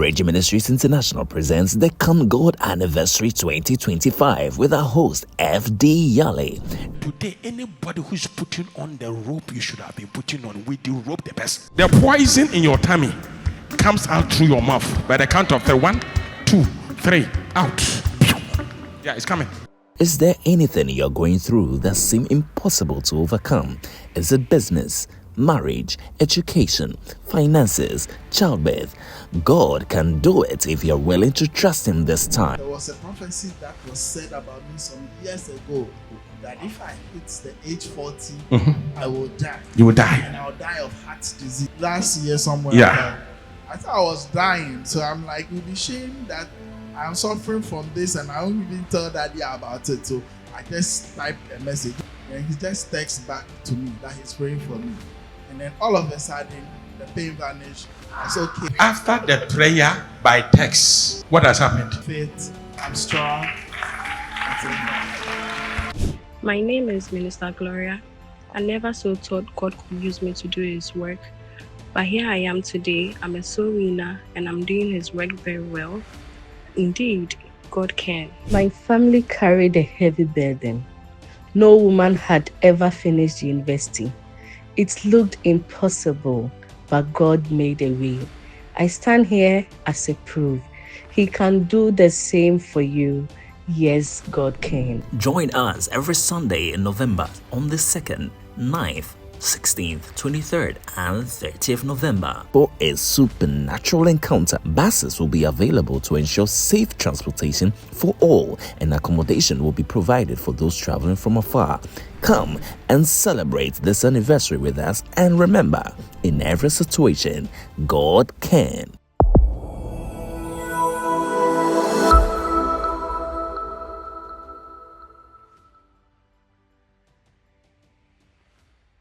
Bridge Ministries International presents the Come God Anniversary 2025 with our host, FD Yalley. Today, anybody who's putting on the rope you should have been putting on, with the rope the best. The poison in your tummy comes out through your mouth by the count of 3. 1, 2, 3, out. Yeah, it's coming. Is there anything you're going through that seems impossible to overcome? Is it business, marriage, education, finances, childbirth? God can do it if you're willing to trust Him this time. There was a prophecy that was said about me some years ago that if I hit the age 40, I will die. You will die. And I'll die of heart disease. Last year somewhere, I thought I was dying. So I'm like, it would be shame that I'm suffering from this and I won't even tell Daddy about it. So I just typed a message and he just texts back to me that he's praying for me. And then all of a sudden, the pain vanished. I said, okay. After the prayer by text, what has happened? Faith, I'm strong. My name is Minister Gloria. I never so thought God could use me to do His work. But here I am today. I'm a soul winner and I'm doing His work very well. Indeed, God can. My family carried a heavy burden. No woman had ever finished university. It looked impossible, but God made a way. I stand here as a proof. He can do the same for you. Yes, God can. Join us every Sunday in November on the 2nd, 9th, 16th, 23rd, and 30th November for a supernatural encounter. Buses will be available to ensure safe transportation for all, and accommodation will be provided for those traveling from afar. Come and celebrate this anniversary with us, and remember, in every situation, God can.